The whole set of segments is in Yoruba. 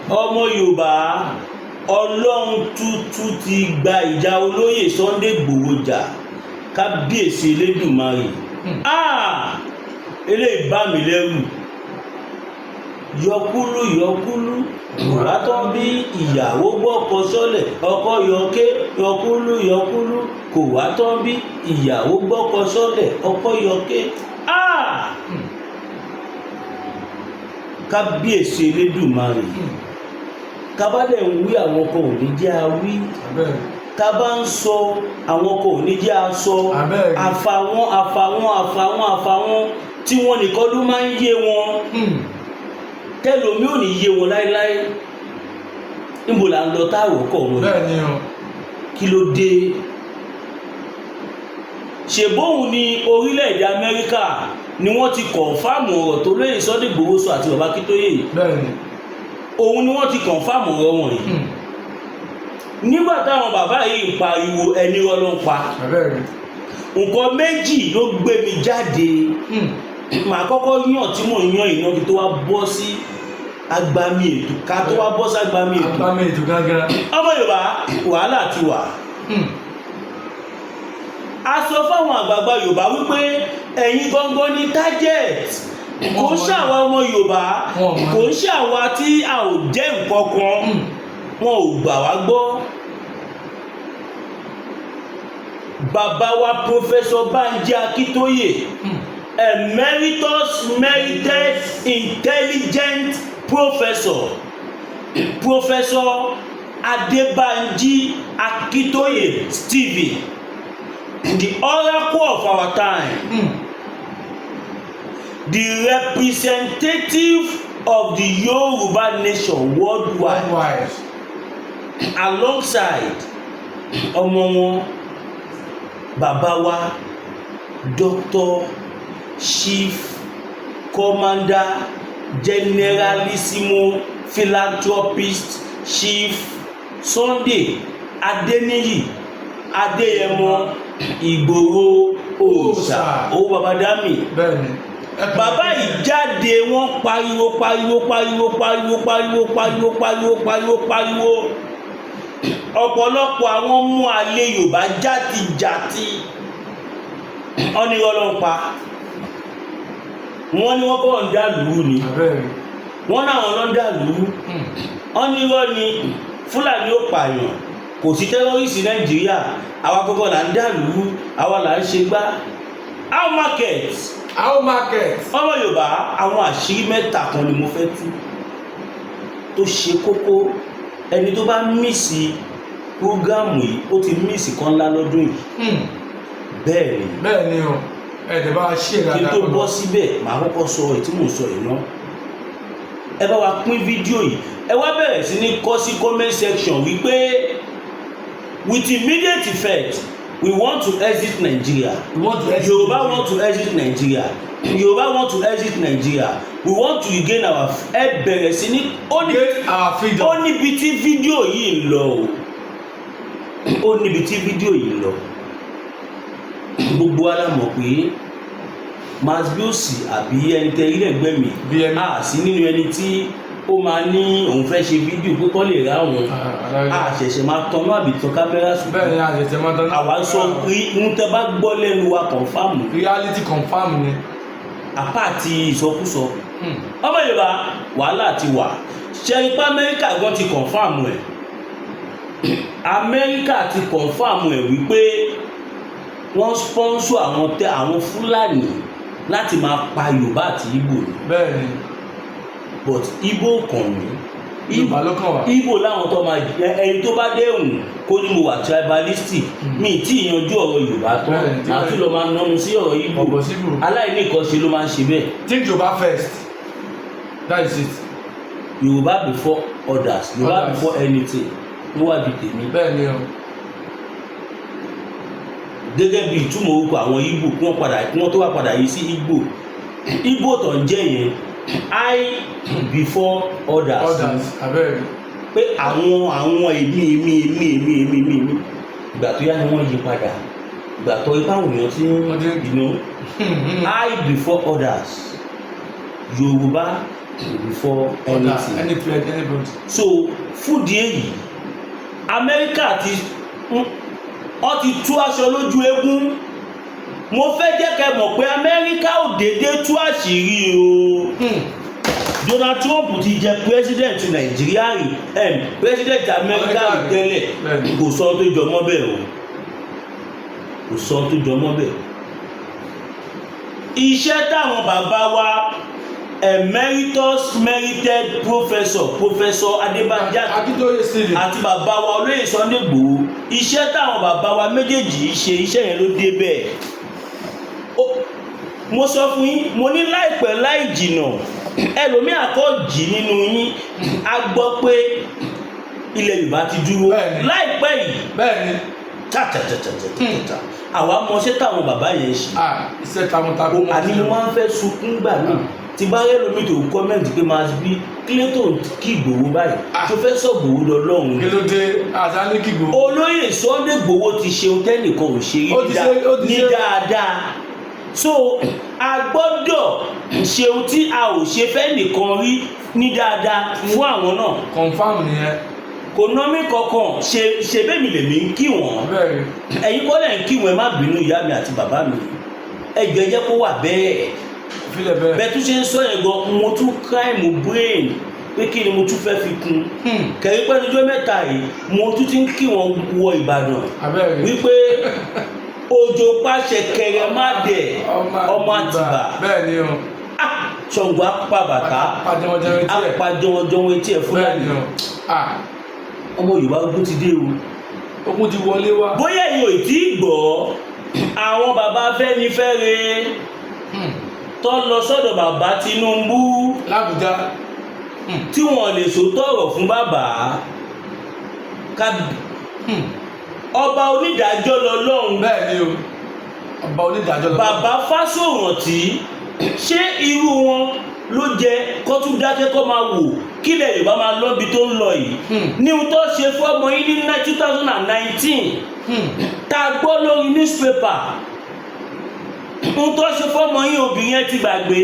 ọmọ Yorùbá Ọlọ́run tuntun ti gba ìjà olóyè Sunday Igboho jà kábíyèsí Elédùmarè. Eléyìí bá mi lẹ́rù. Yọkúlú ìwà tó bí ìyàwó gbọ́kọ sọ́lẹ̀ ọkọ yọké yọkúlú kò wá tó bí ìyàwó gbọ́kọ sọ́lẹ̀ ọkọ yọké. Kábíyèsí Elédùmarè. Kábàdẹ̀ ń wí àwọn kan ò ní jẹ́ àwí. Ká bá ń sọ àwọn kan ò ní jẹ́ àsọ. Àfàwọn tí wọ́n nìkan ló máa ń yé wọn. Tẹ́lòmí ò ní yé wọn láéláé. Níbo là ń lọ táàrò kọ̀ wọn? Bẹ́ẹ̀ni o. Kí ló dé? Ṣèbóhùn ní orílẹ̀-èdè Amẹ́ríkà ni wọ́n ti kọ̀nfàmù ọ̀rọ̀ tó lóye Sunday Igboho sọ àti bàbá Akíntóyè. Bẹ́ẹ̀ni. Òun ni wọ́n ti kọ̀nfàmù ọ̀rọ̀ wọn yìí. Nígbà táwọn bàbá yìí ń pariwo ẹni Ọlọ́run pa. Nǹkan méjì ló gbé mi jáde. Màá kọ́kọ́ yàn tí mò ń yan ìná kí tó wá bọ́ sí agbami ètò ká tó wá bọ́ sí agbami ètò. Agbami ètò gángan. Ọmọ Yorùbá wàhálà ti wà. A sọ fáwọn àgbààgbà Yorùbá wípé ẹ̀yin gangan ni target. Kò ń ṣàwa ọmọ Yorùbá, kò ń ṣàwa tí a ò jẹ́ nǹkan kan. Wọn ò gbà wá gbọ́. Bàbá wa Professor Banji Akíntóyè, emeritus merited intelligent professor, Professor Adebanji Akíntóyè Stephen, the oracle of our time, the representative of the Yoruba nation worldwide, alongside ọmọ wọn bàbá wa Dr. Chief Commander Generalissimo Philanthropist Chief Sunday Adeniyi Adéyẹmọ Ìgbòho Òòṣà owó baba dami. Bàbá yìí jáde wọ́n pariwo ọ̀pọ̀lọpọ̀ àwọn mú alẹ́ Yorùbá játijàti wọ́n ní Ọlọ́run pa, wọ́n ní wọ́n kọ́ ń dà lùú ni, wọ́n náà wọ́n lọ́ dà lùú, wọ́n ní wọ́n ní Fúlàní ó pààyàn, kò sí tẹ́rọ́rìsì Nàìjíríà, àwa gbogbo là ń dà lùú, àwa là ń ṣe gbá. How market ọmọ Yorùbá àwọn àṣírí mẹ́ta kan ni mo fẹ́ tú tó ṣe kókó. Ẹni tó bá mísì prógámù yìí ó ti mísì kan ńlá lọ́dún yìí. Bẹ́ẹ̀ni o ẹ̀dẹ̀ bá ṣe ìrànlá. Kí n tó bọ́ síbẹ̀ màá kọ́kọ́ sọ èyí tí mò ń sọ yìí ná. Ẹ bá wa pín fídíò yìí, ẹ wá bẹ̀rẹ̀ sí ní kọ sí comment section wípé with immediate effect we want to exit Nigeria. Yorùbá want to exit Nigeria. Yorùbá want to exit Nigeria. We want to regain our ẹ bẹ̀rẹ̀ sí ní ó níbi tí fídíò yìí ń lọ ó níbi tí fídíò yìí ń lọ. Gbogbo wa la mọ̀ pé Masbiosi àbí ẹni tẹ ilé ẹgbẹ́ mi a sí nínú ẹni tí ó máa ní òun fẹ́ ṣe fídíò pé kọ́ lè rá òun a ṣẹ̀ṣẹ̀ máa tọ́nú àbí tán kámẹ́rà sùn. Bẹ́ẹ̀ni a ṣẹ̀ṣẹ̀ máa tọ́nú. Àwa sọ rí ń tẹ́ bá gbọ́ lẹ́nu wa confam. Reality confam ni. Apá àti ìsọkúsọ. Ọmọ Yorùbá wàhálà ti wà. Ṣé ipá Amẹ́ríkà gan ti confam ẹ̀? Amẹ́ríkà ti confam ẹ̀ wípé wọ́n sponsor àwọn Fúlàní láti máa pa Yorùbá àti Ìgbò ni. Bẹ́ẹ̀ni. But Ìgbò kàn mí. Yorùbá ló kàn wá. Ìgbò láwọn tó máa ẹni tó bá dẹ̀hùn kó ní mo wà tribalistic mi tí ìyanjú ọ̀rọ̀ Yorùbá tán àti lọ́ọ́ máa nọ́nu sí ọ̀rọ̀ Ìgbò aláìní ìkọ́ṣe ló máa ń ṣe bẹ́ẹ̀. Think Yorùbá first. That is it. Yorùbá before others. Yorùbá before anything. Níwájú tèmi. Bẹ́ẹ̀ni o. Gẹ́gẹ́ bí ìtumọ̀ orúkọ àwọn Ìgbò kí wọ́n tó wá padà yìí sí Ìgbò. Ìgbò tó ń jẹ́ yẹn I before others. Abẹ́rẹ́. Pé àwọn èmi ìgbà tó yá ni wọ́n yí padà. Ìgbà tó ipá òyìn tí I before others. Yorùbá before anything. Anybody. So fúdi èyí Amẹ́ríkà wọ́n ti tú aṣọ lójú eégún. Mo fẹ́ jẹ́ kẹ́ mọ̀ pé Amẹ́ríkà ò dédé tú àṣírí o. Donald Trump ti jẹ president Nàìjíríà rí president Amẹ́ríkà rí tẹ́lẹ̀ kò sọ tó jọmọ́ bẹ́ẹ̀ o. Kò sọ tó jọmọ́ bẹ́ẹ̀. Iṣẹ́ táwọn bàbá wa emeritus merited professor Adébánjí àti bàbá wa olóyè Sunday Igboho iṣẹ́ táwọn bàbá wa méjèèjì ṣe iṣẹ́ yẹn ló dé bẹ́ẹ̀. Mo sọ fún yín mo ní láìpẹ́ láì jìnà ẹlòmíì àkọ́jì nínú yín a gbọ́ pé ilẹ̀ Yorùbá ti dúró láìpẹ́ yìí tàtàtàtàtàtà àwa mọṣẹ́ táwọn bàbá yẹn ṣe. Iṣẹ́ takuntakun. Àní mo máa ń fẹ́ sunkún gbà náà tí bá rẹ́ lómi tó kọ́mẹ́ǹtì pé máa bí Clayton kí Ìgbòho báyìí tó fẹ́ sọ Ìgbòho lọ́lọ́run. Kí ló dé àtàlẹ́ kí Ìgbòho. Olóyè Sunday Igboho ti ṣe tẹ́nìkan ò ṣe ní dáadáa. So a gbọ́dọ̀ ṣe ohun tí a ò ṣe fẹ́ nìkan rí ní dáadáa fún àwọn náà. Confirm nìyẹn. Kò ná mi kankan ṣe bẹ́ẹ̀ mi lèmi ń kí wọ́n. Ẹ̀yin kọ́ lẹ̀ ń kí wọ́n ẹ má bínú ìyá mi àti bàbá mi. Ẹjọ́ ẹ jẹ́ kó wà bẹ́ẹ̀. Bẹ́ẹ̀ tún ṣe ń sọ yẹn gan mo tún crime brain pé kí ni mo tún fẹ́ fi kún. Kẹ̀rí pẹ́ níjọ́ mẹ́ta yìí mo tún ti ń kí wọ́n wọ Ìbàdàn wípé òjò pàṣẹ kẹrẹ má dẹ̀ ọmọ Àtìbà. Bẹ́ẹ̀ni o. Ṣàngó apá bàtà apàjọwọjọwọ etí ẹ̀ Fúlàní. Ọmọ Yorùbá ogun ti dé o. Ogun ti wọlé wá. Bóyá èyí ò tí ì gbọ́ àwọn bàbá Afẹ́nifẹ́re tó lọ sọ́dọ̀ bàbá Tinubu l'Àbújá tí wọ́n lè sòótọ́ ọ̀rọ̀ fún bàbá ọba onídàájọ́ lọ́lọ́run. Bẹ́ẹ̀ni o ọba onídàájọ́ lọ́lọ́run. Bàbá Fásórántì ṣé irú wọn ló jẹ kó tún dákẹ́ kó máa wò kílẹ̀ Yorùbá máa lọ́bi tó ń lọ yìí ní ohun tó ṣe fọ́mọ yín ní 2019 tá a gbọ́ lórí newspaper ohun tó ṣe fọ́mọ yín obìnrin ẹ ti gbàgbé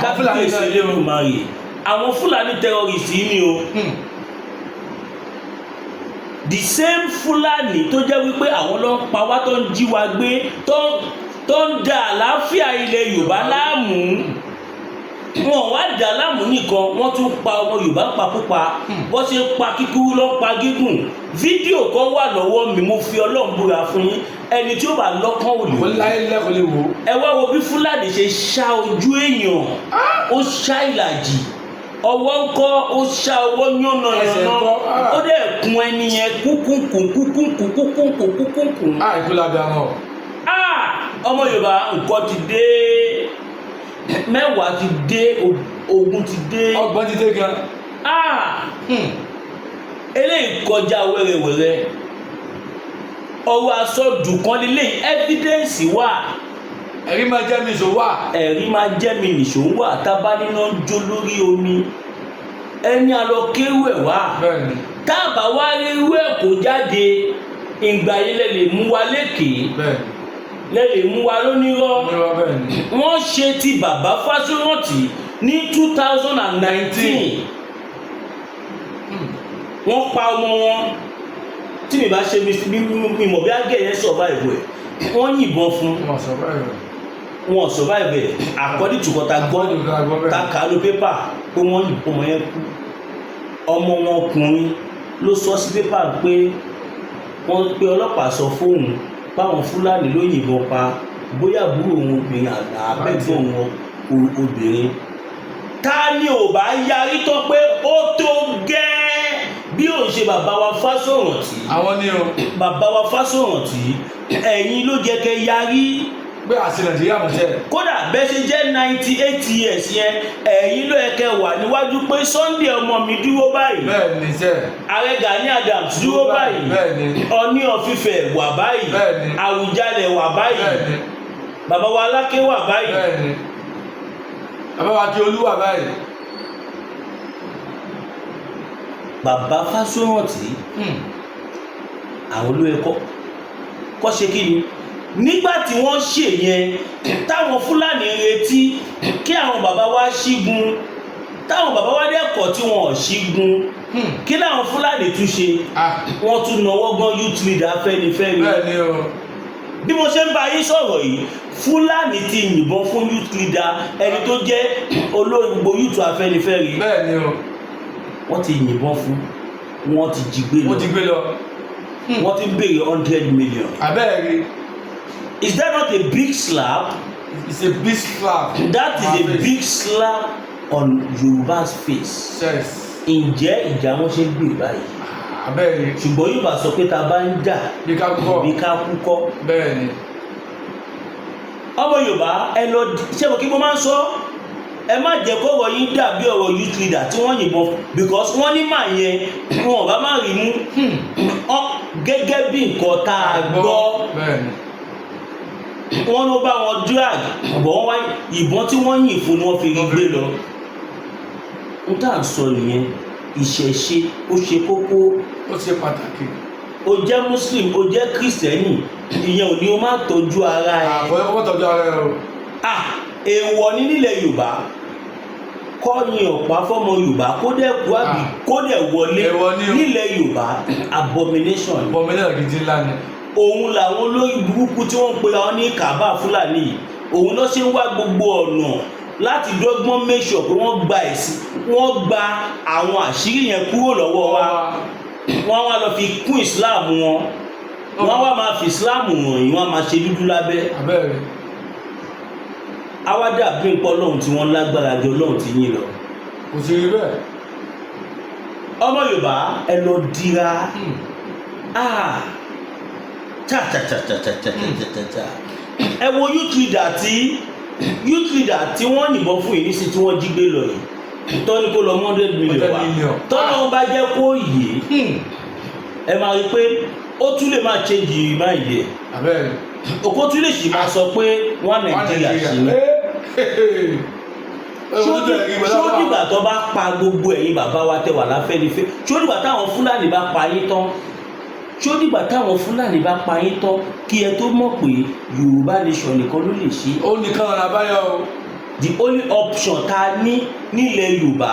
kábíyèsí Elédùmarè àwọn Fúlàní terrorist yìí ni o the same Fúlàní tó jẹ́ wípé àwọn ló ń pa wá tó ń jí wa gbé tó ń da àlàáfíà ilẹ̀ Yorùbá láàmú wọn wá dà láàmú nìkan wọ́n tún pa ọmọ Yorùbá pakúpa wọ́n ṣe pa kíkúrú lọ́ pa gígùn fídíò kan wà lọ́wọ́ mi mo fi Ọlọ́run búra fún yín ẹni tí ó bá lọ́kàn ò lè wò ẹ wá wo bí Fúlàní ṣe ṣá ojú èèyàn ó ṣá ìlàjì ọwọ́ ńkọ́ ó ṣá ọwọ́ yánnayànna ó dẹ̀ kun ẹni yẹn kúkúnkùn. Ọmọ Yorùbá nǹkan ti dé mẹ́wàá ti dé ogun ti dé ọgbọ́n ti dé gan. Eléyìí kọjá wẹ́rẹ́wẹ́rẹ́ ọwọ́ asọ́dù kan lélẹ́yìn evidence wà. Ẹ̀rí máa jẹ́ mi nìṣó wà. Ẹ̀rí máa jẹ́ mi nìṣó wà tábà níná jó lórí omi ẹni àlọ́ kéwù ẹ̀ wá. Bẹ́ẹ̀ni. Táàbà wá rí irú ẹ̀ kó jáde ìgbà yìí lè mú wa lékèé. Bẹ́ẹ̀ni. Lè mú wa lónírọ́. Wọ́n ṣe ti bàbá Fásórántì ní 2019. Wọ́n pa ọmọ wọn tí mi bá ṣe mi mọ̀ bí agẹ̀yẹ survive ẹ̀ wọ́n yìnbọn fún wọn survive ẹ̀ according to kọta gbọ́ ta kà ló pépà pé wọ́n yìnbọn ọmọ yẹn kú ọmọ wọn ọkùnrin ló sọ sí pépà pé wọ́n pe ọlọ́pàá sọ fóun báwọn Fúlàní ló yìnbọn pa bóyá àbúrò òun obìnrin àbẹ́gbọ̀n wọn obìnrin ta ni ò bá yarí tán pé ó tó gẹ́ẹ́ bí òun ṣe bàbá wa Fásórántì. Àwọn ni o. Bàbá wa Fásórántì ẹ̀yin ló jẹ́ kẹ́ yarí. Pé àti Nàìjíríà mọ̀ jẹ́. Kódà bẹ́ẹ̀ ṣe jẹ́ 98 years yẹn ẹ̀yin ló yẹ kẹ́ wà níwájú pé Sunday ọmọ mi dúró báyìí. Bẹ́ẹ̀ni sẹ́. Ààrẹ Gani Adams dúró báyìí. Bẹ́ẹ̀ni. Ọọ̀ni of Ifẹ̀ wà báyìí. Bẹ́ẹ̀ni. Àwùjalẹ̀ wà báyìí. Bẹ́ẹ̀ni. Bàbá wa Aláké wà báyìí. Bẹ́ẹ̀ni. Bàbá wa Akíolú wà báyìí. Bàbá Fásórántì àwọn olóyè kọ́ ṣe kí ni nígbà tí wọ́n ṣe yẹn táwọn Fúlàní retí kí àwọn bàbá wa ṣígun táwọn bàbá wa dẹ́kọ̀ tí wọ́n ṣígun kí láwọn Fúlàní tún ṣe wọ́n tún náwó gan youth leader Afẹ́nifẹ́re. bẹ́ẹ̀ni o. bí mo ṣe ń bá yín sọ̀rọ̀ yìí Fúlàní ti yìnbọn fún youth leader ẹni tó jẹ́ olóògbé youth Afẹ́nifẹ́re. bẹ́ẹ̀ni o. wọ́n ti yìnbọn fún wọ́n ti jí gbé lọ. wọ́n ti gbé lọ. wọ́n ti ń béèrè 100 million. abẹ́ẹ̀rí. Is that not a big slap? It's a big slap. That is a big slap on Yoruba's face. Yes. Ǹjẹ́ ìjà wọn ṣe ń gbè báyìí? Abẹ́ẹ̀rí. Ṣùgbọ́n Yorùbá sọ pé ta bá ń jà bí ká kúkọ́. bí ká kúkọ́. bẹ́ẹ̀ni. ọmọ Yorùbá ẹ lọ ṣé mo kí mo máa ń sọ ẹ má jẹ́ kọ́rọ̀ yín dàbí ọ̀rọ̀ youth leader tí wọ́n yìnbọn because wọ́n ní màá yẹn wọn ò bá má rí mú gẹ́gẹ́ bí nǹkan tá a gbọ́. bẹ́ẹ̀ni. wọ́n ló bá wọn drag bọ̀ wọ́n wá ìbọn tí wọ́n yìn fún ni wọ́n fi rí gbé lọ. n tá à ń sọ nìyẹn ìṣẹ̀ṣe ó ṣe kókó. ó ṣe pàtàkì. o jẹ́ Muslim o jẹ́ Kristẹni ìyẹn ò ní o máa tọ́jú ara ẹ. àbọ̀ tọ́jú ara ẹ o. èèwọ̀ ní nílẹ̀ Yorùbá kọ́yìn ọ̀pá fọ́mọ Yorùbá kó dẹ̀ kú àbí kó dẹ̀ wọlé nílẹ̀ Yorùbá abomination. abomination gidi ńlá ni. òun làwọn olórí burúkú tí wọ́n ń pera wọn ní Kàbá Fúlàní òun ló ṣe ń wá gbogbo ọ̀nà láti dọ́gbọ́n make sure pé wọ́n gba ẹ̀sìn wọ́n gba àwọn àṣírí yẹn kúrò lọ́wọ́ wa wọ́n wá lọ fi kún Islam wọn wọ́n wá máa fi Islam wọ̀nyí wọ́n máa ṣe dúdú lábẹ́. abẹ́rẹ́. awádà bí n pọ́ Ọlọ́run tí wọ́n lágbára jọ Ọlọ́run tí yín lọ. kò sí rí bẹ́ẹ̀. ọmọ Yorùbá ẹ lọ dira ẹ wo youth leader tí wọ́n yìnbọn fún yìí nísìsiyìí tí wọ́n jí gbé lọ yìí tọ́ni kó lọ 100 million wa tọ́nà wọn bá jẹ́ kó yé ẹ máa rí pé ó tún lè máa change mind ẹ̀ òkú tún lè sì máa sọ pé wọ́n Nàìjíríà sí ní. ṣó dìgbà tó bá pa gbogbo ẹ̀yin bàbá wa tẹ́ wà láfẹ́nifẹ́ ṣó dìgbà táwọn Fúlàní bá pa yín tán ṣó dìgbà táwọn Fúlàní bá pa yín tán kí ẹ tó mọ̀ pé Yorùbá nation nìkan ló lè ṣe. ó nìkan ọ̀nà àbáyọ o. The only option tá a ní nílẹ̀ Yorùbá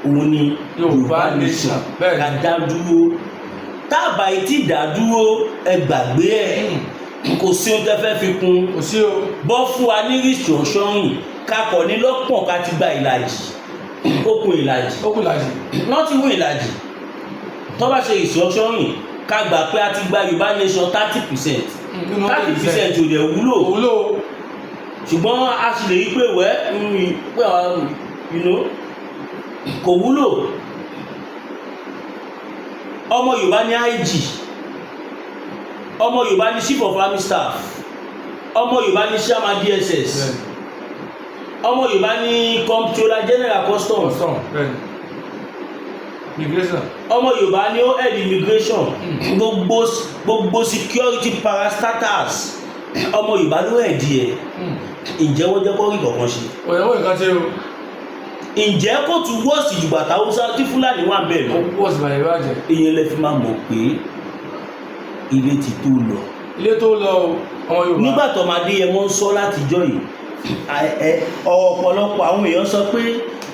òun ni Yorùbá nation ká dá dúró táàbà yìí ti dá dúró ẹ gbàgbé ẹ kò sí ohun tẹ́ fẹ́ fi kún kò sí o. bọ́ fún wa ní restructuring kakọ̀ ní lọ́pọ̀ ká ti gba ìlàjì ó kún ìlàjì wọ́n ti wún ìlàjì tó bá ṣe restructuring ká gbà pé a ti gba Yorùbá nation 30% 30% ò dẹ̀ wúlò ṣùgbọ́n a sì lè rí pé kò wúlò. ọmọ Yorùbá ní IG ọmọ Yorùbá ní chief of army staff ọmọ Yorùbá ní chairman DSS ọmọ Yorùbá ní comptroller general customs ọmọ Yorùbá ní head immigration gbogbo security parastatals ọmọ Yorùbá ló ẹ̀dí ẹ̀ ǹjẹ́ wọ́n jẹ́ kó rí kankan ṣe. òyìnbó nǹkan ṣe o. ǹjẹ́ kó tún wọ́ọ̀sì jù bàtà Haúsá tí Fúlàní wà bẹ́ẹ̀ lọ. wọ́ọ̀sì bàyẹ̀ bàjẹ́. ìyẹn lẹ fi máa mọ̀ pé ilé ti tó lọ. ilé tó lọ ọmọ Yorùbá. nígbà tó máa dé ẹmọ ń sọ látijọ́ yìí ọ̀pọ̀lọpọ̀ àwọn èèyàn sọ pé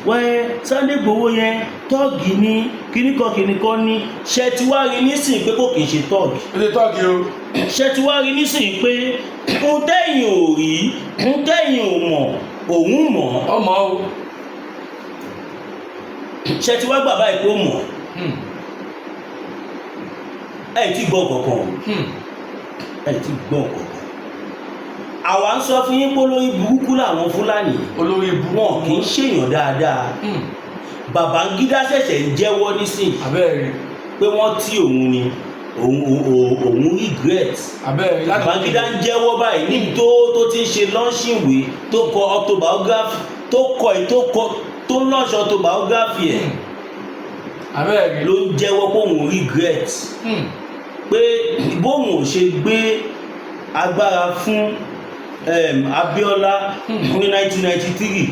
wẹ́n Sunday Igboho yẹn tọ́ọ̀gì ní kíníkan ní ṣẹtiwárí nísìnyí pé kò kì í ṣe tọ́ọ̀gì. ó ṣe tọ́ọ̀gì o. ṣẹtiwárí nísìnyí pé ń tẹ̀yìn ò rí ń tẹ̀yìn ò mọ̀ òun mọ̀. ọmọ o. ṣẹtiwá bàbá ìpó mọ̀ ẹ̀ tí gbọ́ kankan ẹ̀ tí gbọ́ kankan. àwa ń sọ fún yín pé olórí burúkú làwọn Fúlàní olórí burúkú wọn kì í ṣèyàn dáadáa. Babangida ṣẹ̀ṣẹ̀ ń jẹ́wọ́ nísìn pé wọ́n tí òun ni òun regret. Babangida ń jẹ́wọ́ báyìí níbi tó ti ń ṣe launching ìwé tó kọ autobiography tó launch autobiography ẹ̀ ló ń jẹ́wọ́ pé òun regret pé bóun ò ṣe gbé agbára fún Abiola ní 1993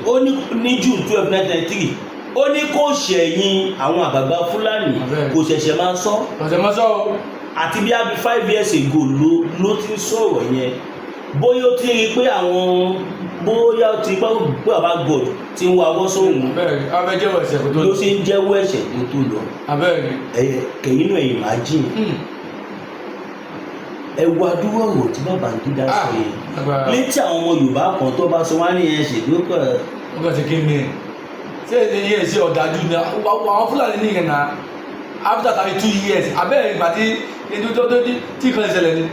ó ní June 12 1993 ó ní kó ṣẹ̀yìn àwọn àgbààgbà Fúlàní kò ṣẹ̀ṣẹ̀ máa sọ àti bí abi 5 years ago ló ti ń sọ̀rọ̀ yẹn bóyá ó ti rí pé àwọn bóyá ó ti gbọ́ pé bàbá God ti ń wá ọwọ́ sóhun abẹ́rẹ́ abẹ́jẹ́wọ̀ ẹ̀ṣẹ̀ kò tó lọ ló ṣe ń jẹ́wọ́ ẹ̀ṣẹ̀ kó tó lọ abẹ́rẹ́ kẹ̀yìn náà imagine ẹ wá dúró ọ̀rọ̀ tí Babangida sọ yẹn létí àwọn ọmọ Yorùbá kan tó bá sọ wá ní ẹ̀ṣẹ̀ ló kọ̀ ọgbà ti kí ni ṣé ẹ̀yẹ ẹ̀ṣẹ̀ ọ̀dájú ni àwọn Fúlàní ní ìyẹn náà after 32 years abẹ́rẹ́ ìgbà tí tí kan ìṣẹ̀lẹ̀ ni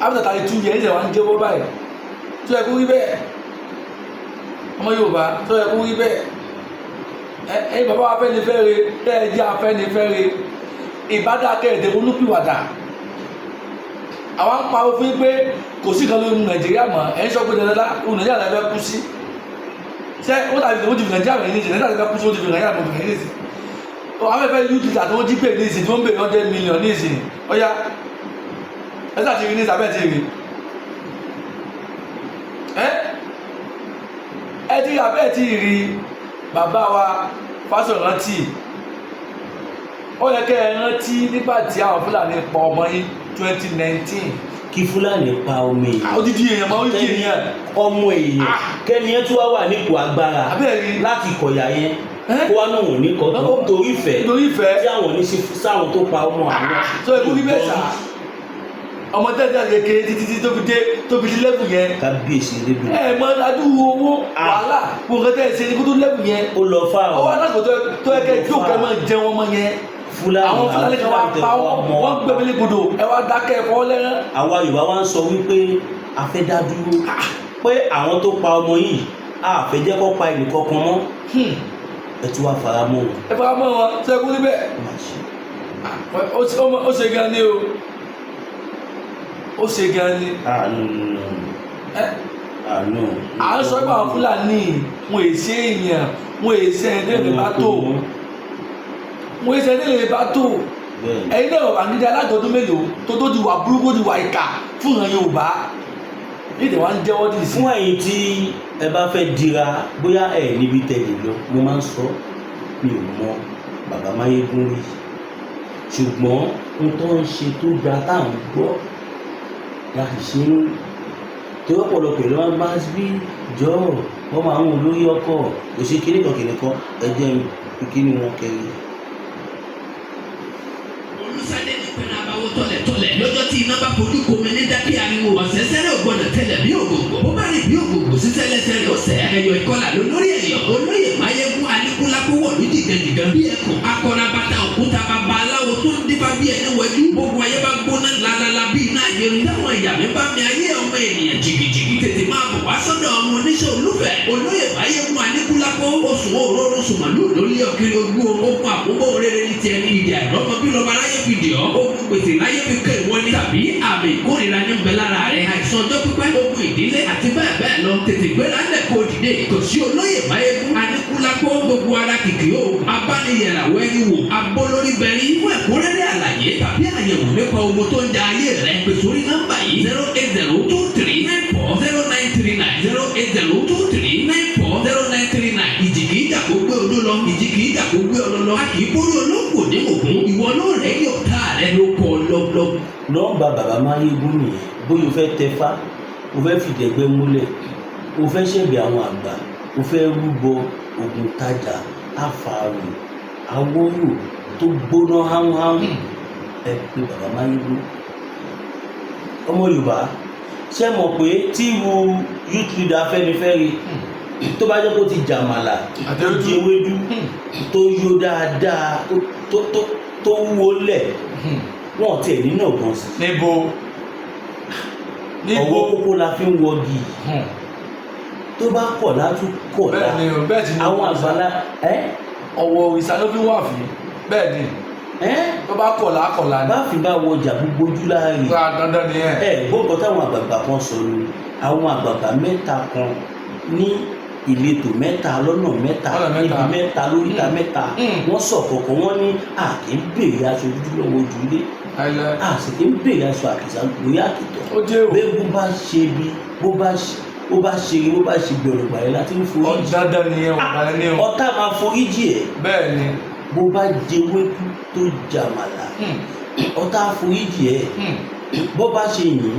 after 32 years ẹ̀ wá ń jẹ́wọ́ báyìí tó yẹ kó rí bẹ́ẹ̀ ọmọ Yorùbá tó yẹ kó rí bẹ́ẹ̀ ẹ̀yin bàbá Afẹ́nifẹ́re tẹ́ ẹ jẹ́ Afẹ́nifẹ́re ìbádàkẹ́ ẹ̀dẹ̀ olúpìwàdà àwọn ń pariwo fún pé kò sí kan lórí Nàìjíríà mọ́ ẹ̀ ń sọ pé dandan ohun Nàìjíríà lè fẹ́ kú sí ṣé ó dàbí ó ti fi Nàìjíríà rẹ̀ ní ìsìn Nàìjíríà lè fẹ́ kú sí ó ti fi Nàìjíríà rẹ̀ ní ìsìn àwọn afẹ́fẹ́ yúùtù àti wọ́n jí pè ní ìsìn tí wọ́n ń bè 100 million ní ìsìn ọ̀yá ẹ̀sà ti rí ní ìsàbẹ̀ ti rí ẹ ti àbẹ́ ti rí bàbá wa Fáṣọ̀rántì ó yẹ kẹ́ ẹ rántí nígbà tí àwọn Fúlàní pa ọmọ yín 2019 kí Fúlàní pa ọmọ èèyàn odidi èèyàn máa ń jí èèyàn ọmọ èèyàn kẹ́ni ẹ tún wá wà nípò agbára láti kọ̀yà yẹn kó wá náà wọ́n ní kọ́ torí ìfẹ́ tí àwọn ní sáwọn tó pa ọmọ àwọn tó ẹkú bí bẹ́ẹ̀ sà ọmọ tẹ́tẹ́ kékeré títí tó fi dé lẹ́bù yẹn kábíyèsí lẹ́bù mọ adúgbò owó wàhálà kò kẹ́ tẹ́ ẹ ṣe ni kó tó lẹ́bù yẹn ó lọ fà ó wà láti tó ẹ kẹ́ tó kẹ́ máa jẹun ọmọ yẹn àwọn Fúlàní kan wá pa wọ́n gbẹ̀mílẹ̀ gbòdò ẹ wá dákẹ́ ẹ̀fọ́ lẹ́rán. àwa Yorùbá wá ń sọ wípé a fẹ́ dá dúró pé àwọn tó pa ọmọ yìí a fẹ́ jẹ́ kó pa ẹnì kankan mọ́ ẹ tún wá fara mọ́ wọn. ẹ fara mọ́ wọn ṣe kú níbẹ̀ ó ṣe gan ni o ó ṣe gan ni. à ń sọ pé àwọn Fúlàní wọn è ṣe èèyàn wọn è ṣe ẹni lè bá tó wọn è ṣe ẹni lè bá tó ẹ̀yin náà Babangida aládọ́dún mélòó tó di wà burúkú di wà ìkà fún ìran Yorùbá nídìí wọn ń jẹ́wọ́ dì sí. fún ẹ̀yin tí ẹ bá fẹ́ dira bóyá ẹ níbi tẹ̀lé lọ mo máa ń sọ mi ò mọ bàbá Máyégún rí ṣùgbọ́n ohun tó ń ṣe tó gba táwọn gbọ́ láti ṣe ń tó ọ̀pọ̀lọpọ̀ ló máa ń bá bí jọ wọ́n máa ń wọ lórí ọkọ̀ òṣè kìnìkan ẹ̀jẹ̀ ìkíni wọn kẹrin. olùsàdé ní pẹ̀lú àbáwọ̀ tọ̀lẹ̀tọ̀lẹ̀ lọ́jọ́ tí iná bá fojú komi ní dákì ariwo ọ̀sẹ̀sẹ̀rẹ̀ ògbọ́nà tẹ̀lẹ̀ bí ògògbò bó bá rí bí ògògbò sísẹ́lẹ̀sẹ̀rẹ̀ ọ̀sẹ̀ ẹ̀yọ̀ ìkọlà lórí ẹ̀yọ̀ olóyè Máyégún Aníkúlápó wọ̀ ní dìgẹ̀dìgẹ̀ bí ẹ̀kọ́ akọrabata òkúta bàbá aláwo tó ń dífá bí ẹni wẹ̀jú gbogbo ayé bá gbóná lálálá bí iná àjẹrù táwọn ìyàmí bá mi ayé ọmọ ènìyàn jìgìjìgì tètè máa bọ̀ wá sọ́dọ̀ ọmọ oníṣẹ́ olúfẹ́ olóyè Máyégún Aníkúlápó oṣù òróró sùmọ̀lú lórí ọkiri ogún ogun àkókò rere ní tiẹ̀ ní ìdí àìrọ́mọ bí lọ́ba láyé fi dì ọ́ ogun gbèsè láyé fi kẹ́ ìwọ ni tàbí àmì ìkórìíra ní bẹ lára rẹ̀ àìsàn ọjọ́ pípẹ́ ogun ìdílé àti bẹ́ẹ̀ bẹ́ẹ̀ lọ tètè gbéra ńlẹ̀ kó dìde kò sí olóyè Máyégún Aníkúlápó gbogbo ara kìkì o abániyẹ̀ràwọ̀ ẹni wò abólórí bẹ̀rí fún ẹ̀kúnrẹ́rẹ́ àlàyé tàbí àyẹ̀wò nípa ogun tó ń da ayé rẹ̀ pè sórí nọ́mbà yìí 08023940939 ìjì kìí jà kó gbé odó lọ ìjì kìí jà kó gbé ọlọ lọ a kìí bórí olóńgbò ní ògún ìwọ náà rẹ̀ yọ̀ tá rẹ̀ ló kọ́ lọ́gbọ́. nọ́mbà bàbá Máyégún nìyẹn bóyá o fẹ́ tẹfá o fẹ́ fìdẹ̀gbẹ́ múlẹ̀ o fẹ́ ṣẹ̀bẹ̀ àwọn àgbà o fẹ́ rúbọ ògùn tajà àfààrù awọ́rò tó gbóná háúnháún ẹ pé bàbá Máyégún. ọmọ Yorùbá ṣe mọ̀ pé tí irú youth leader Afẹ́nifẹ́re tó bá jẹ́ kó ti jàmàlà tó di ewédú tó yó dáadáa tó wúwo lẹ̀ wọ́n tiẹ̀ nínú ọ̀gbọ́n sí. níbo ọwọ́ kókó la fi ń wọgi tó bá kọ̀ látún kọ̀ lá àwọn àgbàlá ọwọ́ ìsàlóbí wà fún bẹ́ẹ̀ ni tó bá kọ̀ lákọ̀lá ni. bá fi bá wọjà gbogbo ojú láàrin dandan ni gbọ́dọ̀ táwọn àgbààgbà kan sọ ni àwọn àgbààgbà mẹ́ta kan ní ìletò mẹ́ta lọ́nà mẹ́ta níbi mẹ́ta lóríta mẹ́ta wọ́n sọ kọ̀ọ̀kan wọ́n ní a kì í béèrè aṣọ dúdú lọ́wọ́ ojúlé a sì kì í béèrè aṣọ àkìsà lórí àkìtọ̀ bẹ́ẹ̀ bó bá ṣe bí bó bá ṣe gbẹ̀rù gbàrẹ́ láti ń foríjì dandan ni ọ̀tá máa foríjì ẹ̀ bẹ́ẹ̀ ni bó bá jẹ wédú tó jàmàlà ọ̀tá àforíjì ẹ̀ bó bá ṣe yìn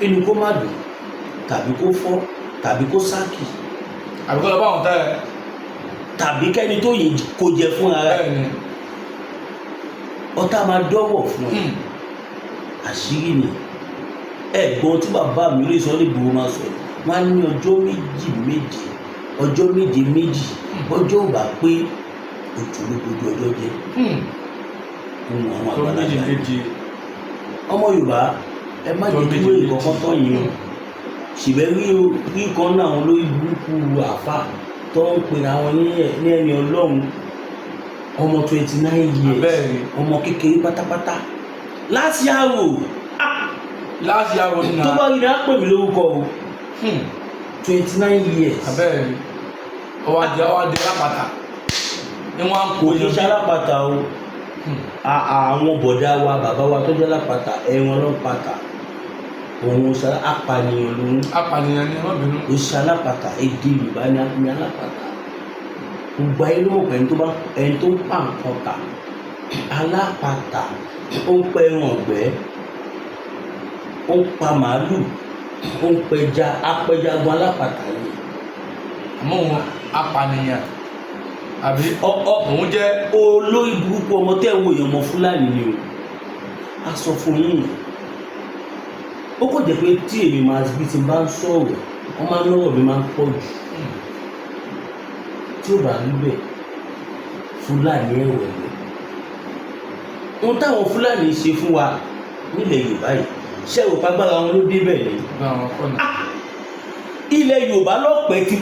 inú kó má dùn tàbí kó fọ́ tàbí kó sákì àbíkọ́ lọ bá wọn tẹ́ ẹ. tàbí kẹ́ni tó yìn kó jẹ fún ara ẹ̀ ọ̀tá máa dọ́wọ̀ fún ẹ àṣírí ni ẹ̀gbọ́n tí bàbá mi lè sọ nígboro máa sọ wọn á ní ọjọ́ méje ọjọ́ méje ọjọ́ ò bá pé ojú ló kojú ọjọ́ jẹ ohun àwọn àgbàlagbà ọmọ Yorùbá ẹ má jẹ́ kí wọ́n ìkọ̀kan tán yìí o ṣìbẹ́ rí kan náà àwọn olórí burúkú àfà tó ń pè àwọn ní ẹni Ọlọ́run ọmọ 29 years ọmọ kékeré pátápátá láṣìárò nínú tó bá rí náà pè mí lórúkọ o 29 years abẹ́rẹ́ ọwọ́ adé lápáta ni wọ́n á kó kò ní ṣe alápàtà o àwọn bọ̀dá wa bàbá wa tó jẹ́ lápáta ẹ̀wọ̀n lọ́pàtà òun apànìyàn lòun apànìyàn ni wọ́n bínú ó ṣe alápàtà èdè Yorùbá ní alápàtà gbogbo ayé ló mọ̀ pé ẹni tó ń pa nǹkan ta alápàtà ó ń pẹ ẹran ọ̀gbẹ́ ó ń pa màálù ó ń pẹja apẹjagun alápàtà ni. àmọ́ wọn apànìyàn àbí òun jẹ́ olórí burúkú ọmọ tẹ́ wo èèyàn ọmọ Fúlàní ni o a sọ fún yín ó kò jẹ́ pé tí èmi máa bí ti bá ń sọ̀rọ̀ wọ́n máa ń lọ́wọ́ mi máa ń pọ̀ jù tí ó bá rí bẹ́ẹ̀ Fúlàní ẹ̀wẹ̀wẹ̀ ohun táwọn Fúlàní ṣe fún wa nílẹ̀ Yorùbá yìí ṣé ò pàgbára wọn ló dé bẹ́ẹ̀ ni ilẹ̀ Yorùbá lọ́pẹ́ ti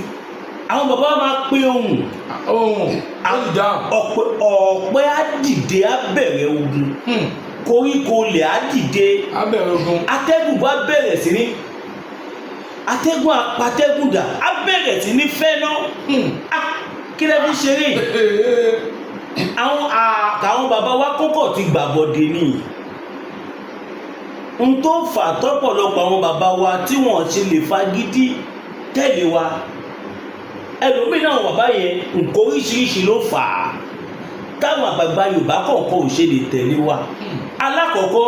àwọn bàbá máa pé ohun ọ̀pẹ á dìde á bẹ̀rẹ̀ ogun koríko lè á dìde atẹ́gùn bá bẹ̀rẹ̀ sí ní atẹ́gùn apatẹ́gùn dà á bẹ̀rẹ̀ sí ní fẹ́ná kí lẹ́ fi ṣeré àwọn bàbá wa kọ́kọ́ ti gbàbọ̀dé ni n tó fà tọ́pọ̀lọpọ̀ àwọn bàbá wa tí wọ́n ṣe lè fagídí tẹ̀lé wa ẹlòmíràn àwọn bàbá yẹn nǹkan oríṣiríṣi ló fà á táwọn àgbààgbà Yorùbá kọ̀ọ̀kan ò ṣe lè tẹ̀lé wa alákọ̀ọ́kọ́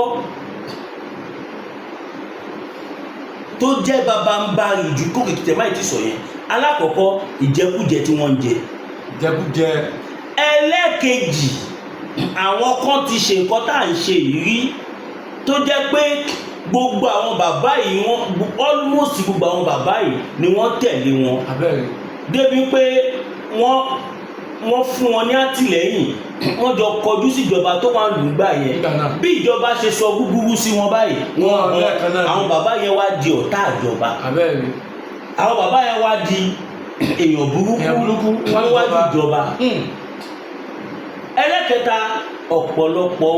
tó jẹ́ bàbá ń bá ìjú kókè tẹ̀ máì ti sọ yẹn alákọ̀ọ́kọ́ ìjẹkújẹ tí wọ́n ń jẹ jẹkújẹ ẹlẹ́ẹ̀kejì àwọn kan ti ṣe nǹkan tá à ń ṣe yìí rí tó jẹ́ pé gbogbo àwọn bàbá yìí wọ́n almost gbogbo àwọn bàbá yìí ni wọ́n tẹ̀lé wọn débi pé wọ́n fún wọn ní àtìlẹ́yìn wọ́n jọ kọjú sí ìjọba tó wà lùgbà yẹn bí ìjọba ṣe sọ búburú sí wọn báyìí àwọn bàbá yẹn wá di ọ̀tá ìjọba àwọn bàbá yẹn wá di èèyàn burúkú wọ́n wá di ìjọba ẹlẹ́kẹta ọ̀pọ̀lọpọ̀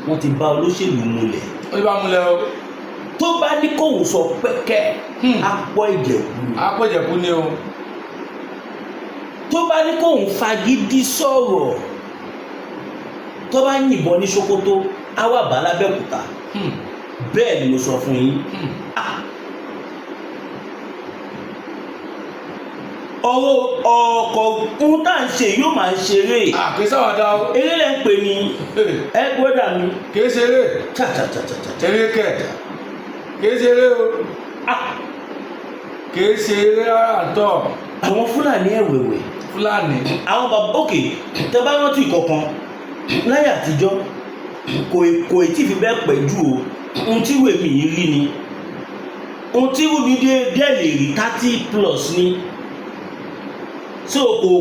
wọn ti bá olóṣèlú múlẹ̀ tó bá ní kóhùn sọ pẹ́kẹ́ apọ̀ ìjẹ̀kú ni o tó bá ní kóhùn fagídí sọ̀rọ̀ tó bá yìnbọn ní Sókótó á wà bá l'Ábẹ́òkúta bẹ́ẹ̀ ni mo sọ fún yín ọ̀rọ̀ ọkọ̀ ń tà ń ṣe yóò máa ń ṣeré àkísàwádà eré lẹ́ ń pè ní ẹgbẹ́dà mi kìí ṣeré eré kẹ̀ kìí ṣeré o kìí ṣeré àtọ̀ àwọn Fúlàní ẹ̀wẹ̀wẹ̀ àwọn bàbá òkè tẹ bá rántí ìkọ̀kan láyé àtijọ́ kò tí fi bẹ́ẹ̀ pẹ́ jù o ohun tí wèmí yìí rí ni ohun tí wùmí dé lè rí 30+ ni so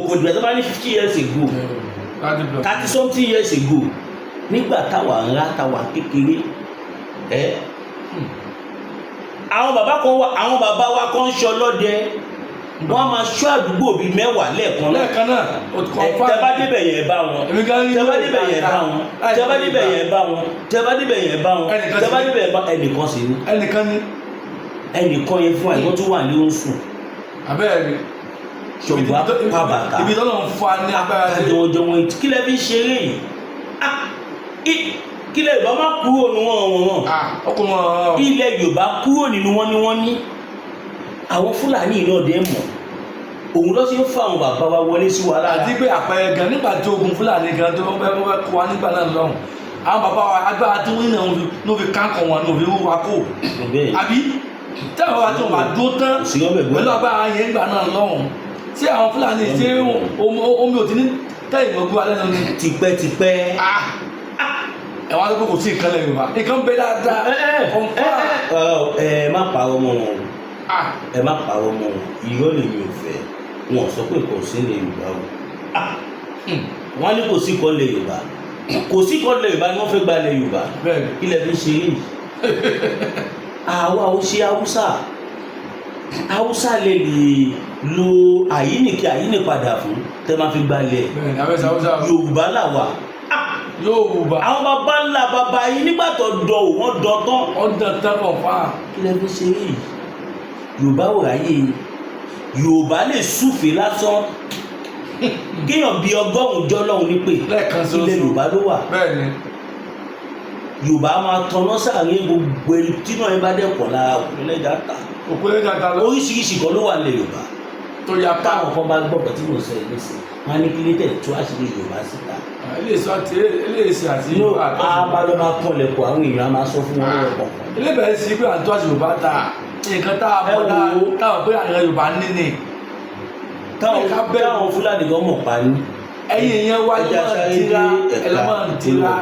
kò dìbò tó bá ní 50 years ago 30 something years ago nígbà táwa ńlá táwa kékeré àwọn bàbá wa kan ń ṣọ́ lọ́dẹ wọ́n máa ṣọ́ àdúgbò bíi 10 lẹ́ẹ̀kan náà tẹ́bá débẹ̀ yẹn bá wọn tẹ́bá débẹ̀ yẹn bá wọn tẹ́bá débẹ̀ yẹn bá wọn tẹ́bá débẹ̀ yẹn bá wọn tẹ́bá débẹ̀ yẹn bá ẹnìkan sí ni ẹnìkan yẹn fún àìkọ́ tó wà ní oṣù abẹ́rẹ́ ṣọ̀gbọ́n pàbàtà ibi tó lọ́n fa ní agbára rẹ̀ àjọwọ́jọ wọn kí lẹ́ fi ṣeré yìí kí lẹ́ Yorùbá má kúrò ní wọn ilẹ̀ Yorùbá kúrò nínú wọn ni wọ́n ní àwọn Fúlàní náà dé mọ̀ òun ló ṣe ń fa àwọn bàbá wa wọlé sí wa lára àti pé àpẹẹrẹ gan nígbà tí ogun Fúlàní gan tó fẹ́ kó wa nígbà náà lọ́hùn àwọn bàbá wa agbára tí wọ́n náà ló fi kánkọ̀ wọn ló fi wúwa kó àbí tẹ́wọ́ wa tí wọ́n bá dúró tán pẹ̀lú agbára yẹn gbà náà lọ́hùn tí àwọn Fúlàní ṣé omi ò ti ní tẹ́yìn gbogbo alẹ́ náà ni. tipẹ́tipẹ́. ẹ̀wọ̀n á tó kò sí ìkànnì Yorùbá nǹkan bẹ dáadáa. ẹ má parọ́ mọ́ wọn ẹ má parọ́ mọ́ wọn irọ́ lè mi ò fẹ́ wọn sọ pé kò sí ilẹ̀ Yorùbá o wọ́n ní kò sí kọ́ ilẹ̀ Yorùbá kò sí kọ́ ilẹ̀ Yorùbá ni wọ́n fẹ́ gba ilẹ̀ Yorùbá ilẹ̀ fi ṣe yìí àwa ò ṣe Haúsá lè lo àyínípadà fún tẹ́ máa fi gbalẹ̀ Yorùbá làwà Yorùbá àwọn bàbá ńlá bàbá yìí nígbà tó dọ̀ wọ́n dọ̀ tán ọ̀dọ̀tán kọ̀ fà kí lẹ́ fi ṣe yìí Yorùbá ò ráyè Yorùbá lè súfèé lásán kéèyàn bíi 100 jọ́lọ́hún nípè ilẹ̀ Yorùbá ló wà Yorùbá máa tọ́nà sàárín gbogbo ẹni tí náà ẹ bá dẹ̀pọ̀ lára òpínlẹ̀ dàtà oríṣiríṣi kan ló wà nílẹ̀ Yorùbá tó yá táwọn kan bá gbọ́pọ̀ tí mo sọ ẹ̀ lẹ́sìn wọn á ní kí létẹ̀ tó àṣírí Yorùbá síta. eléyìí àti Yorùbá abalọ́ máa kọ́ lẹ́kọ̀ọ́ àwọn èèyàn á máa sọ fún wọn lọ́wọ́ kọ̀ọ̀kan. eléyìí sí pé àtúntò àti Yorùbá ta nǹkan tá a mọ̀ táwọn pé àwọn Yorùbá ní ni. táwọn Fúlàní gan mọ̀ pa ní. ẹ̀yin ìyẹn wá ẹlẹ́mọ̀ tìra.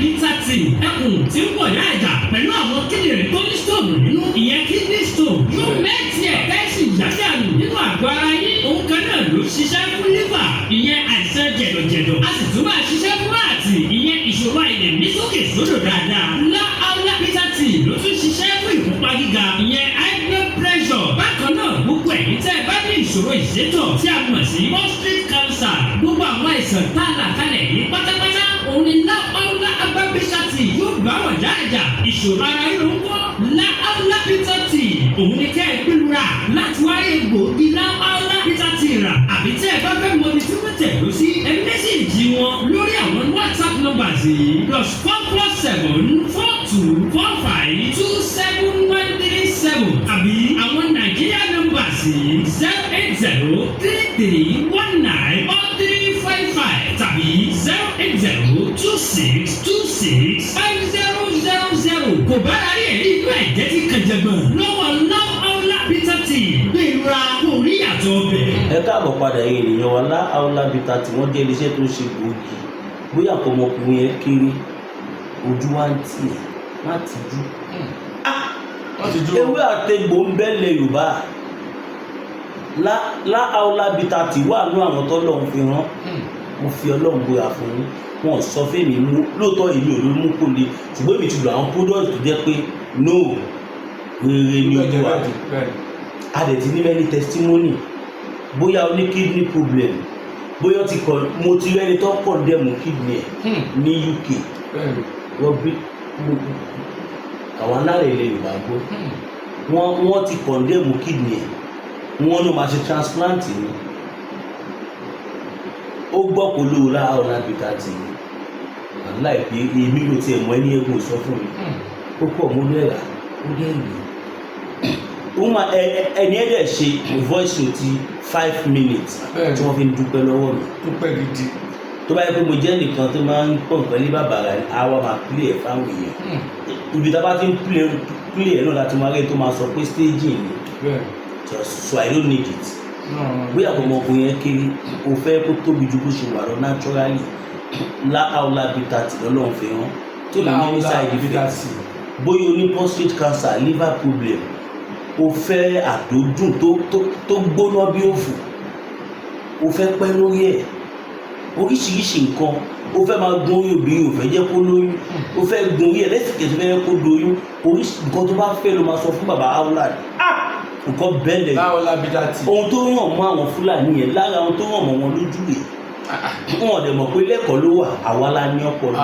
Bitati ẹkùn tí ń pọ̀ yá ẹ̀dá pẹ̀lú àwọn kíndìnrín tó ní stone nínú ìyẹn kidney stone yóò mẹ́tì ẹ̀ kẹ́sì ìyáṣẹ́nu nínú àgọ́ ara yín òun kan náà ló ṣiṣẹ́ fún liver ìyẹn àìsàn jẹ̀dọ̀jẹ̀dọ̀ a sì tún máa ṣiṣẹ́ fún àti ìyẹn ìṣòro àìlèmí sókè sódò dáadáa láàlá Bitati ló tún ṣiṣẹ́ fún ìfúnpá gíga ìyẹn high blood pressure bákan náà gbogbo ẹ̀yin tẹ́ ẹ bá ní ìṣòro ìṣètọ̀ tí a mọ̀ sí prostate cancer gbogbo àwọn àìsàn tá a là kalẹ̀ yìí pátápátá òun ni láàlá Bitati yóò gbà wọ̀ dáadáa ìṣòro ara yóò ń wọ́ láàlá Bitati òun ni kẹ́ ẹ gbìlúra láti wáyé gbòógì láàlá Bitati rà àbí tẹ́ ẹ bá fẹ́ mọ ibi tí wọ́n tẹ̀ lọ sí ẹ mẹ́sẹ̀jì wọn lórí àwọn WhatsApp numbers yìí +447 àbí àwọn Nàìjíríà numbers yìí 08033194355 tàbí 08026265000 kò bá rárí ẹ̀rí inú ẹ̀jẹ̀ tí kẹjẹgbọ̀n lọ́wọ́ láàlá Bitati gbèrà kò rí àtọ̀ ọbẹ̀. ẹ káàbọ̀ padà ènìyàn wa láàlá Bitati wọ́n jẹ́ iléeṣẹ́ tó ṣe gbòógì bóyá kò ọmọkùnrin yẹn kéré ojú wa ń tiẹ̀ má tìjú. ewé àtegbò ń bẹ́lẹ̀ Yorùbá láàlá Bitati wà ní àwọn tọ́lọ́run fi rán mo fi Ọlọ́run bóyá fún yín wọn sọ fẹ́mi mú lóòótọ́ èmi ò ló mú kó le ṣùgbọ́n èmi ti lò àwọn product tó jẹ́ pé no rere ni ojú wa a dẹ̀ ti ní many testimony bóyá o ní kidney problem bóyá ti kọ mo ti rẹ́ni tó condemn kidney ẹ̀ ní UK wọ́n bí àwọn aláàrẹ̀ ilẹ̀ Yorùbá gbọ́ wọ́n ti condemn kidney ẹ̀ wọ́n ló máa ṣe transplant ni ó gbọ́ kó lóò láàlá Bitati aláìpé èmi ló tiẹ̀ mọ ẹni ẹgbẹ́ sọ fún mi ó pọ̀ mo lẹ́ra ó dẹ́ ìlú ẹni ẹ̀dẹ̀ ṣe voice note 5 minutes tí wọ́n fi ń dúpẹ́ lọ́wọ́ mi dúpẹ́ gidi tó bá yẹ pé mo jẹ́ nìkan tó máa ń pọ̀ nǹkan ní bàbàrà ni àwa máa play ẹ̀ fáwọn èèyàn ibi tá a bá ti ń play ẹ̀ náà láti máa rí tó máa sọ pé staging ni so I don't need it bóyá kò ọmọkùnrin yẹn kéré o fẹ́ kó tóbi ju bó ṣe wà lọ naturally láàlá Bitati lọ́lọ́run fi hàn tó lè ní side effect bóyá o ní prostate cancer liver problem o fẹ́ àdójùn tó gbóná bí òfò o fẹ́ pẹ́ lórí ẹ̀ oríṣiríṣi nǹkan o fẹ́ máa gun orí obìnrin o fẹ́ jẹ́ kó lóyún o fẹ́ gun orí ẹ̀ lẹ́sìkẹsì fẹ́ kó lóyún oríṣi nǹkan tó bá fẹ́ ló máa sọ fún bàbá Aulad nǹkan bẹ́ẹ̀lẹ̀ ohun tó ràn mọ́ àwọn Fúlàní yẹn lára ohun tó ràn mọ́ wọn lójú rẹ̀ wọn dẹ̀ mọ̀ pé lẹ́kọ̀ọ́ ló wà àwa la ní ọpọlọ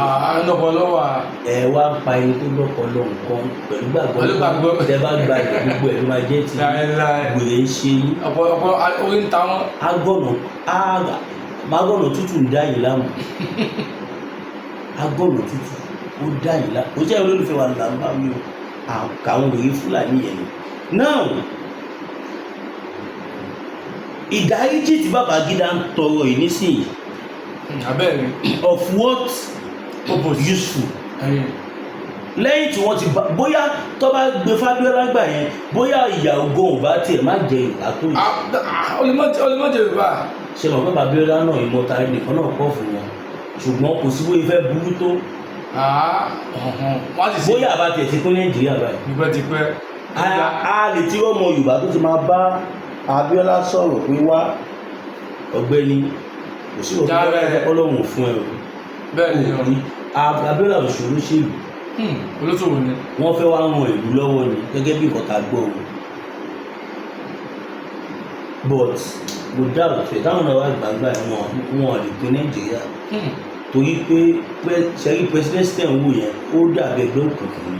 wà. ẹ wá ń pa ẹni tó lọ́pọlọ nǹkan pẹ̀lú gbàgbọ́ tẹ bá gba ìgbà gbogbo ẹ̀ ló máa jẹ́ ti wèrè ń ṣe yín. ọ̀pọ̀lọpọ̀ orí ń ta wọn. agọ́nà tútù ń dá yìí láàmú agọ́nà tútù ó dá yìí láàmú ó jẹ́ olólùfẹ́ wa là ń bá mi o àkàwọn wèrè Fúlàní yẹn ni. now ìdáríjì tí Babangida ń tọrọ yìí nísìnyí abẹ́rẹ́ of what purpose useful lẹ́yìn tí wọ́n ti bá bóyá tó bá gbé Fábíọ́lá gbà yẹn bóyá ìyàwó gan ò bá tiẹ̀ má jẹ ìyà tó yìí. olùmọ̀jẹ̀ yorùbá. ṣe mọ̀ pé Fábíọ́lá náà ìmọ̀ta nìkan náà kọ́ fún wọn ṣùgbọ́n kò sí bóyá ìfẹ́ burú tó. bóyá àbá tiẹ̀ ti pín Nàìjíríà báyìí. ìgbẹ́ ti pẹ́. a lè tí ọmọ Yorùbá tó ti máa bá Abíọ́lá sọ̀rọ̀ pé wá ọ̀gbẹ́ni kò sí òkú Ọlọ́run fún ẹ o. bẹ́ẹ̀ ni Abíọ́lá òṣèlú ṣèlú olóṣòwò ni wọ́n fẹ́ wá ran ìlú lọ́wọ́ ni gẹ́gẹ́ bí nǹkan tá a gbọ́ o but mo dáàbò fẹ́ táwọn náà wá gbàgbà wọn lè pín Nàìjíríà torí pé sẹ́rí president ń wò yẹn ó dàbí ẹgbẹ́ òkùnkùn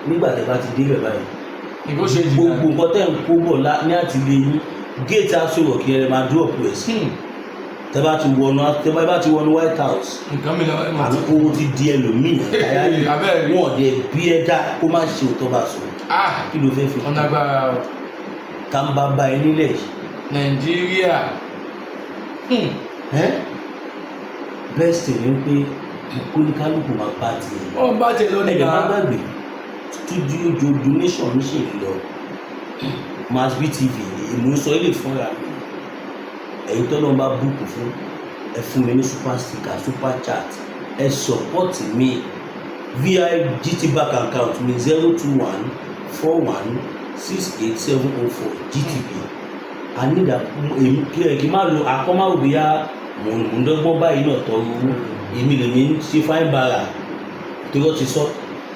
nígbà tẹ́ bá ti débẹ̀ báyìí gbogbo nǹkan tẹ́ ń kó bọ̀ ní àtìlẹ́yìn gate aṣọ òkè ẹ̀rẹ̀ máa drop west tẹ́ bá ti wọnú White House àti owó ti di ẹlòmíì wọn ọdẹ bí ẹ dá kó má ṣe òótọ́ bá sọ kí ló fẹ́ fi ká ń bá ba ẹ nílẹ̀ Nàìjíríà best ni pé kóníkálùkù máa bá tiẹ̀ wọ́n bá tiẹ̀ lọ nígbà ẹ̀dẹ̀ má gbàgbé studio donation ń ṣe lọ Masbi TV èmi ń sọ ilé fúnra mi ẹ̀yin tó lọ́n bá búùkù fún ẹ fún mi ní super sticker super chat ẹ support mi via GT bank account mi 021416870 GTB I need a kí n má lo àkọ́máwò bíyá mò ń dọ́gbọ́n báyìí náà tọrọ owó èmi lè ní ṣe fáìn bàrà tó yọ ti sọ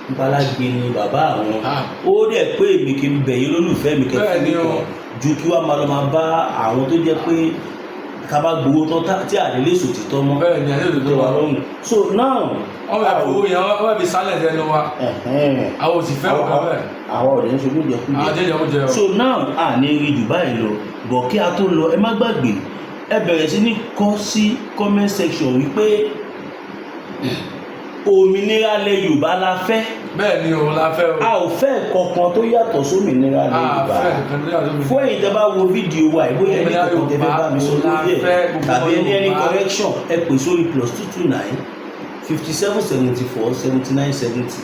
nípalágbé ni bàbá àwọn ó dẹ̀ pé èmi kì í bẹ̀yìn lólùfẹ́ mi kẹ́kẹ́ nìkan ju kí wàá máa lọ máa bá àwọn tó jẹ́ pé ká bá gbowó tán tí àdélé sòtítọ́ mọ́ bẹ́ẹ̀ ni àdélé sòtítọ́ wa lọ́rùn so now wọ́n bá fowó yẹn wọ́n bá fi sálẹ̀ lẹ́nu wa àwọn òsì fẹ́ ọ̀gá bẹ́ẹ̀ àwọn ọ̀rẹ́ ń ṣojú jẹkújẹ so now à ní rí jù báyìí lọ bọ̀ kí a tó lọ ẹ má gbàgbé ẹ bẹ̀rẹ̀ sí ní kọ sí comment section wípé òmìnira lẹ Yorùbá la fẹ́. bẹ́ẹ̀ ni òun la fẹ́ o. a ò fẹ́ kankan tó yàtọ̀ sómìnira lẹ Yorùbá fún èyí tẹ́ bá wo fídíò wa ìbóyá ẹni kankan tẹ́ fẹ́ bá mi sọ lórí ẹ̀ tàbí ẹni correction ẹ pè sórí +229 5774 7970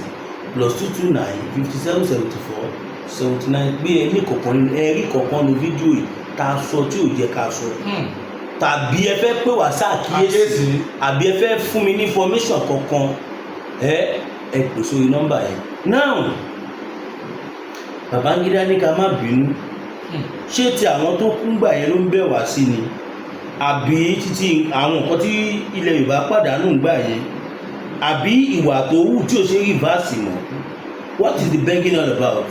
+229 5774 79 gbé ẹni kankan ẹ̀rí kankan ní fídíò yìí tá a sọ tí ò jẹ́ ká sọ tàbí ẹ fẹ́ pè wá ṣàkíyèsí àbí ẹ fẹ́ fún mi ní information kankan ẹ pè sórí nọ́mbà yẹn now Babangida ní ká má bínú ṣé ti àwọn tó kún gbà yẹn ló ń bẹ̀ wá sí ni àbí títí àwọn nǹkan tí ilẹ̀ Yorùbá pàdánù gbà yẹn àbí ìwà tó wù tí ò ṣe rìvásì mọ́ what is the begging all about?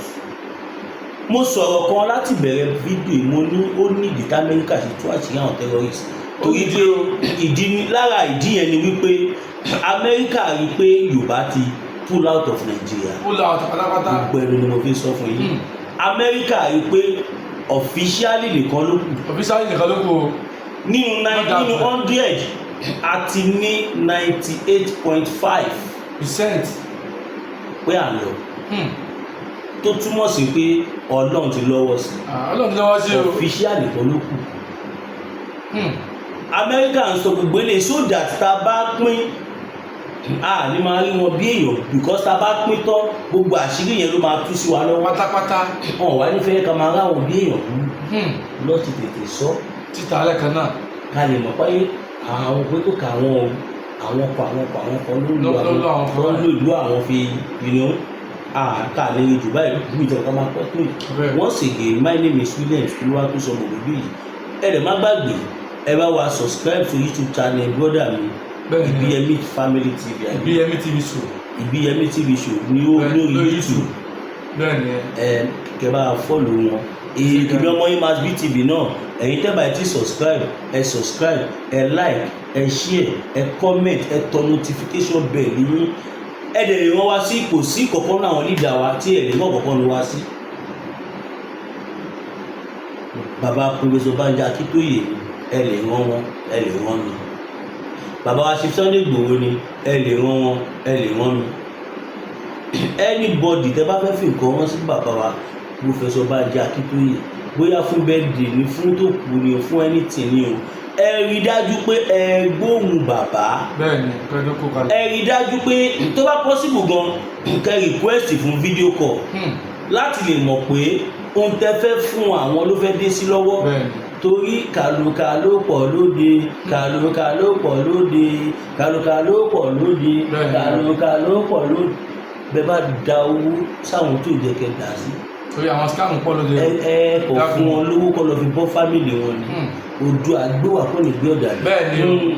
Mo sọ̀rọ̀ kan láti bẹ̀rẹ̀ fídíò mo ní ó ní ìdí tí Amẹ́ríkà ṣe tú àṣírí àwọn terrorist torí pé lára ìdí yẹn ni wípé Amẹ́ríkà rí pé Yorùbá ti pull out of Nigeria pátápátá gbogbo ẹnu ni mo fi sọ fún yín Amẹ́ríkà rí pé officially nìkan ló kù nínú 100 àti ní 98.5% pé à ń lọ tó túmọ̀ sí pé Ọlọ́run ti lọ́wọ́ sí officially nìkan ló kù Amẹ́ríkà ń sọ gbogbo eléyìí so that tá a bá pín ní máa rí wọn bí èèyàn because tá a bá pín tán gbogbo àṣírí yẹn ló máa tú sí wa lọ́wọ́ pátápátá wọn wá nífẹ̀ẹ́ ká máa ráwọn bí èèyàn lọ ti tètè sọ títà alẹ́ kan náà ká lè mọ̀ pé àwọn pé tó ka àwọn kan ló ń lo ìlú àwọn fi ká lè rí jù báyìí bí ìjọba ká máa pẹ́ tó yìí once again my name is Williams Olúwatósọ Mògbébí yìí ẹ dẹ̀ má gbàgbé ẹ bá wa subscribe to YouTube channel brother mi Ibiyemi Family TV Ibiyemi TV show Ibiyemi TV show ní lórí YouTube kẹ bá follow wọn ìbí ọmọ yín Masbi TV náà ẹ̀yin tẹ́ bá ti subscribe ẹ like ẹ share ẹ comment ẹ tọ notification bell yín ẹ dẹ̀ lè rán wá sí kò sí kọ̀ọ̀kan náà àwọn leader wa tí ẹ lè rán kọ̀ọ̀kan ló wá sí. Bàbá Professor Banji Akíntóyè ẹ lè rán wọn ẹ lè rán mi bàbá wa Chief Sunday Igboho ni ẹ lè rán wọn ẹ lè rán mi anybody tẹ́ bá fẹ́ fi nǹkan rán sí bàbá wa Professor Banji Akíntóyè bóyá fún birthday ni fún tó kù ni fún anything ni o ẹ ẹ rí dájú pé ẹ gbóhùn bàbá. bẹ́ẹ̀ni kẹdó kó kalẹ̀. ẹ rí dájú pé tó bá possible gan kẹ request fún video call láti lè mọ̀ pé ohun tẹ́ fẹ́ fún àwọn ló fẹ́ dé sí lọ́wọ́. bẹ́ẹ̀ni torí kàlùkà ló pọ̀ lóde kàlùkà ló pọ̀ lóde kàlùkà ló pọ̀ lóde kàlùkà ló pọ̀ lóde bẹ́ẹ̀ bá da owó sáwọn tó jẹ́ kẹ́ dà sí. torí àwọn scam pọ̀ lóde. ẹ kò fún wọn lówó kọ́ lọ fi bọ́ fámìlì wọn ni ojú àgbéwà kò ní gbé ọ̀dà. bẹ́ẹ̀ni.